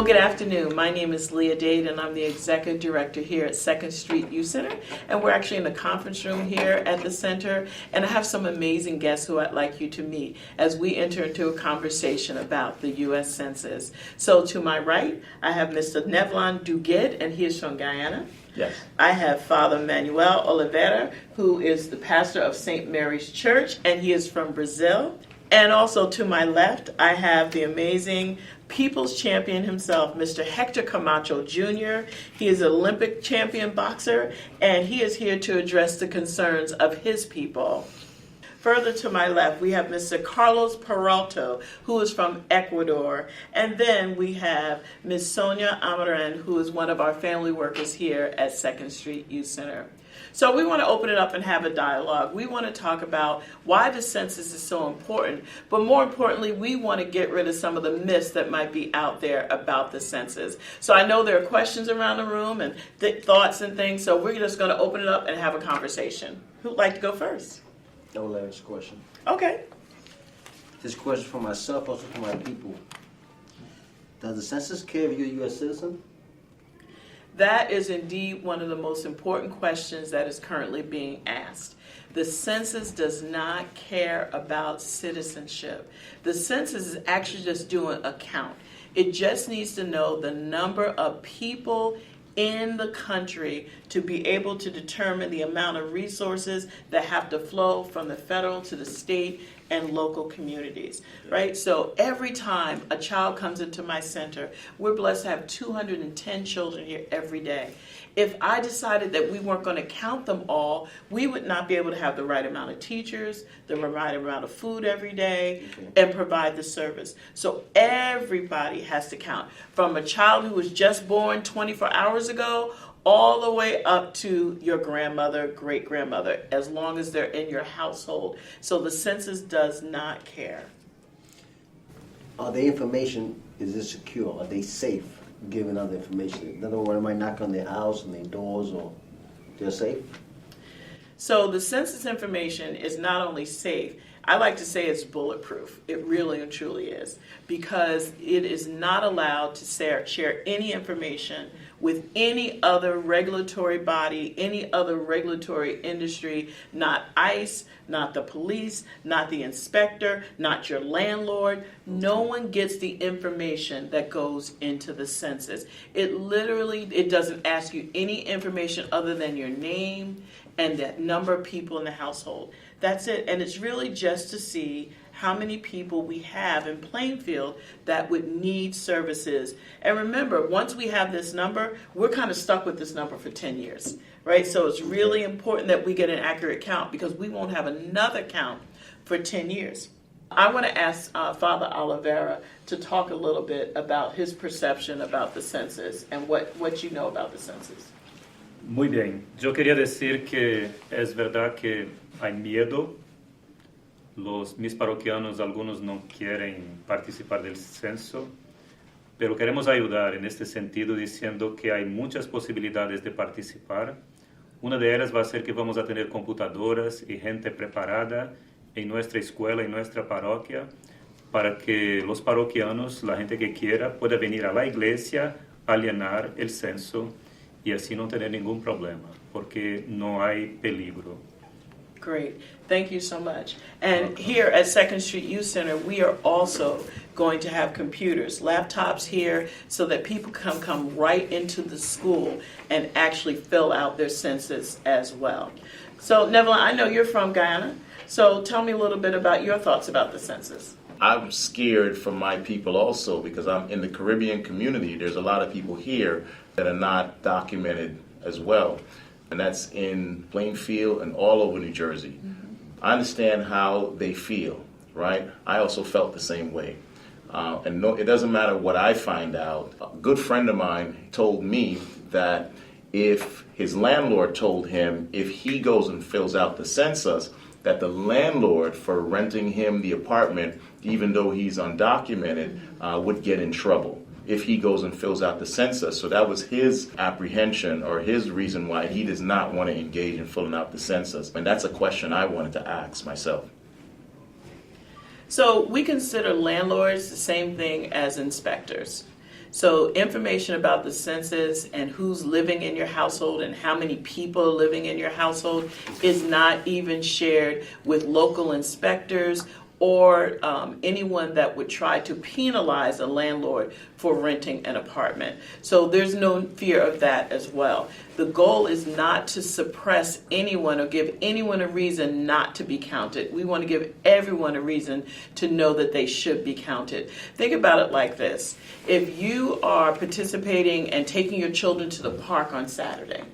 Well, good afternoon. My name is Leah Dade, and I'm the Executive Director here at 2nd Street Youth Center. And we're actually in the conference room here at the center. And I have some amazing guests who I'd like you to meet as we enter into a conversation about the U.S. Census. So to my right, I have Mr. Nevlon Duguid, and he is from Guyana. Yes. I have Father Manuel Oliveira, who is the pastor of St. Mary's Church, and he is from Brazil. And also to my left, I have the amazing People's Champion himself, Mr. Hector Camacho Jr. He is an Olympic champion boxer, and he is here to address the concerns of his people. Further to my left, we have Mr. Carlos Peralta, who is from Ecuador. And then we have Ms. Sonia Amaran, who is one of our family workers here at 2nd Street Youth Center. So we want to open it up and have a dialogue. We want to talk about why the census is so important, but more importantly, we want to get rid of some of the myths that might be out there about the census. So I know there are questions around the room and thoughts and things, so we're just going to open it up and have a conversation. Who'd like to go first? I will ask a question. Okay. This question for myself, also for my people. Does the census care if you're a U.S. citizen? That is indeed one of the most important questions that is currently being asked. The census does not care about citizenship. The census is actually just doing a count. It just needs to know the number of people in the country to be able to determine the amount of resources that have to flow from the federal to the state and local communities, right? So every time a child comes into my center, we're blessed to have 210 children here every day. If I decided that we weren't going to count them all, we would not be able to have the right amount of teachers, the right amount of food every day, and provide the service. So everybody has to count, from a child who was just born 24 hours ago all the way up to your grandmother, great-grandmother, as long as they're in your household. So the census does not care. Are the information, is it secure? Are they safe giving out the information? In other words, they might knock on their house and their doors, or they're safe? So the census information is not only safe, I like to say it's bulletproof. It really and truly is, because it is not allowed to share any information with any other regulatory body, any other regulatory industry, not ICE, not the police, not the inspector, not your landlord. No one gets the information that goes into the census. It doesn't ask you any information other than your name and that number of people in the household. That's it. And it's really just to see how many people we have in Plainfield that would need services. And remember, once we have this number, we're kind of stuck with this number for 10 years, right? So it's really important that we get an accurate count, because we won't have another count for 10 years. I want to ask Father Oliveira to talk a little bit about his perception about the census and what you know about the census. Muy bien. Yo quería decir que es verdad que hay miedo. Mis parroquianos, algunos no quieren participar del censo, pero queremos ayudar en este sentido diciendo que hay muchas posibilidades de participar. Una de ellas va a ser que vamos a tener computadoras y gente preparada en nuestra escuela, en nuestra parroquia, para que los parroquianos, la gente que quiera, pueda venir a la iglesia a llenar el censo y así no tener ningún problema, porque no hay peligro. Great. Thank you so much. And here at 2nd Street Youth Center, we are also going to have computers, laptops here, so that people can come right into the school and actually fill out their census as well. So, Neville, I know you're from Guyana, so tell me a little bit about your thoughts about the census. I'm scared for my people also, because I'm in the Caribbean community. There's a lot of people here that are not documented as well. And that's in Plainfield and all over New Jersey. I understand how they feel, right? I also felt the same way. And no, it doesn't matter what I find out. A good friend of mine told me that if his landlord told him if he goes and fills out the census, that the landlord for renting him the apartment, even though he's undocumented, would get in trouble if he goes and fills out the census. So that was his apprehension, or his reason why he does not want to engage in filling out the census. And that's a question I wanted to ask myself. So we consider landlords the same thing as inspectors. So information about the census and who's living in your household and how many people are living in your household is not even shared with local inspectors or anyone that would try to penalize a landlord for renting an apartment. So there's no fear of that as well. The goal is not to suppress anyone or give anyone a reason not to be counted. We want to give everyone a reason to know that they should be counted. Think about it like this. If you are participating and taking your children to the park on Saturday,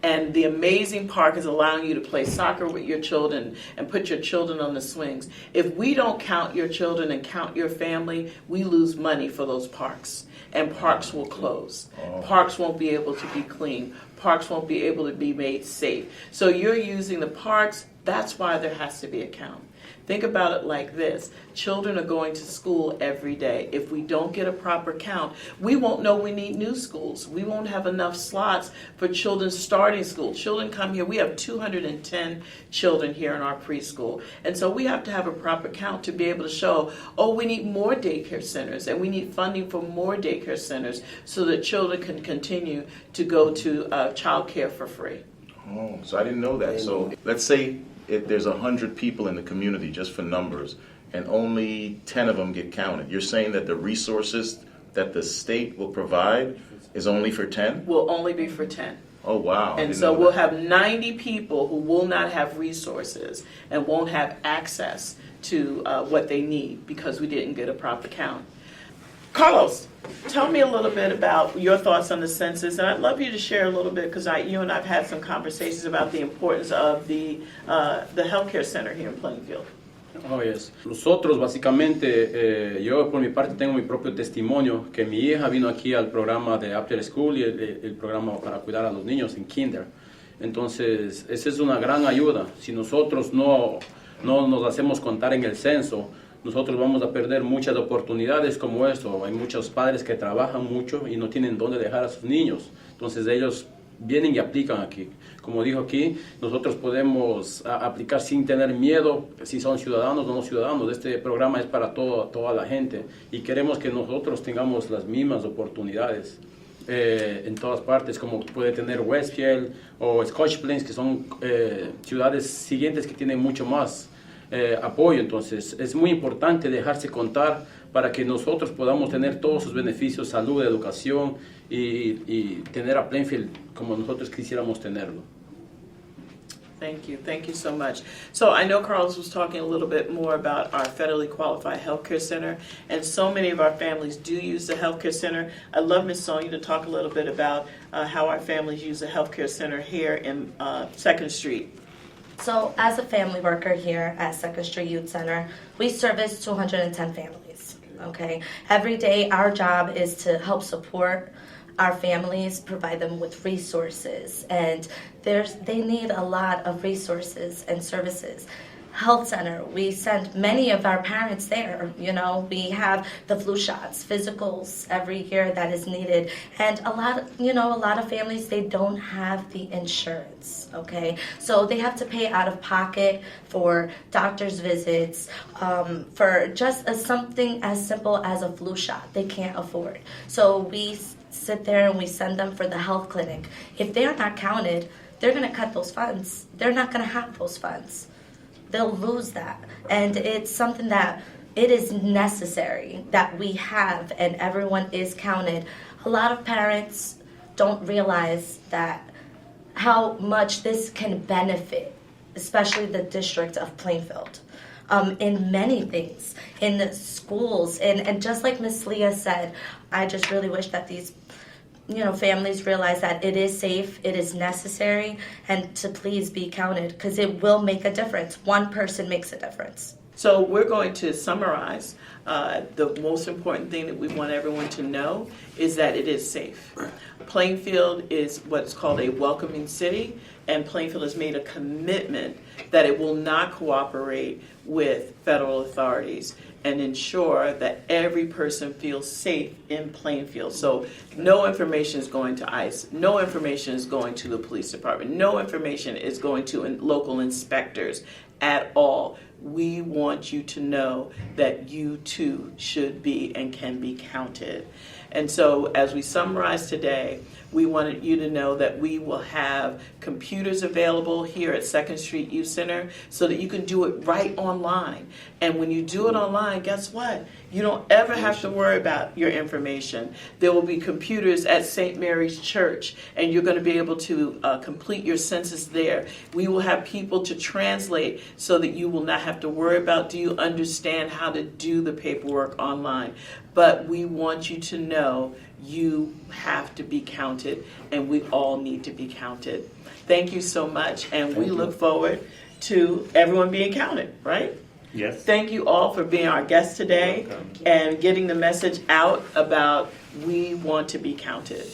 and the amazing park is allowing you to play soccer with your children and put your children on the swings. If we don't count your children and count your family, we lose money for those parks. And parks will close. Parks won't be able to be clean. Parks won't be able to be made safe. So you're using the parks. That's why there has to be a count. Think about it like this. Children are going to school every day. If we don't get a proper count, we won't know we need new schools. We won't have enough slots for children starting school. Children come here. We have 210 children here in our preschool. And so we have to have a proper count to be able to show, oh, we need more daycare centers and we need funding for more daycare centers so that children can continue to go to child care for free. Oh, so I didn't know that. So let's say if there's 100 people in the community, just for numbers, and only 10 of them get counted. You're saying that the resources that the state will provide is only for 10? Will only be for 10. Oh, wow. And so we'll have 90 people who will not have resources and won't have access to what they need because we didn't get a proper count. Carlos, tell me a little bit about your thoughts on the census, and I'd love you to share a little bit because you and I have had some conversations about the importance of the healthcare center here in Plainfield. Oh, yes. Nosotros básicamente, yo por mi parte tengo mi propio testimonio, que mi hija vino aquí al programa de After School y el programa para cuidar a los niños en Kinder. Entonces, esa es una gran ayuda. Si nosotros no nos hacemos contar en el censo, nosotros vamos a perder muchas oportunidades como esto. Hay muchos padres que trabajan mucho y no tienen dónde dejar a sus niños. Entonces ellos vienen y aplican aquí. Como dijo aquí, nosotros podemos aplicar sin tener miedo si son ciudadanos o no ciudadanos. Este programa es para toda la gente y queremos que nosotros tengamos las mismas oportunidades en todas partes, como puede tener Westfield o Scotch Plains, que son ciudades siguientes que tienen mucho más apoyo. Entonces es muy importante dejarse contar para que nosotros podamos tener todos sus beneficios, salud, educación y tener a Plainfield como nosotros quisiéramos tenerlo. Thank you so much. So I know Carlos was talking a little bit more about our federally qualified healthcare center, and so many of our families do use the healthcare center. I'd love Ms. Sonia to talk a little bit about how our families use the healthcare center here in 2nd Street. So as a family worker here at 2nd Street Youth Center, we service 210 families, okay? Every day our job is to help support our families, provide them with resources, and they need a lot of resources and services. Health center, we send many of our parents there. You know, we have the flu shots, physicals every year that is needed, and a lot of families, they don't have the insurance. Okay, so they have to pay out of pocket for doctor's visits, for just something as simple as a flu shot. They can't afford. So we sit there and we send them for the health clinic. If they're not counted, they're going to cut those funds. They're not going to have those funds. They'll lose that. And it's something that it is necessary that we have and everyone is counted. A lot of parents don't realize that how much this can benefit, especially the district of Plainfield, in many things, in the schools. And just like Ms. Leah said, I just really wish that these families realize that it is safe, it is necessary, and to please be counted because it will make a difference. One person makes a difference. So we're going to summarize. The most important thing that we want everyone to know is that it is safe. Plainfield is what's called a welcoming city, and Plainfield has made a commitment that it will not cooperate with federal authorities and ensure that every person feels safe in Plainfield. So no information is going to ICE, no information is going to the police department, no information is going to local inspectors at all. We want you to know that you too should be and can be counted. And so as we summarize today, we wanted you to know that we will have computers available here at 2nd Street Youth Center so that you can do it right online. And when you do it online, guess what? You don't ever have to worry about your information. There will be computers at St. Mary's Church, and you're going to be able to complete your census there. We will have people to translate so that you will not have to worry about, do you understand how to do the paperwork online? But we want you to know you have to be counted, and we all need to be counted. Thank you so much, and we look forward to everyone being counted, right? Yes. Thank you all for being our guests today and getting the message out about we want to be counted.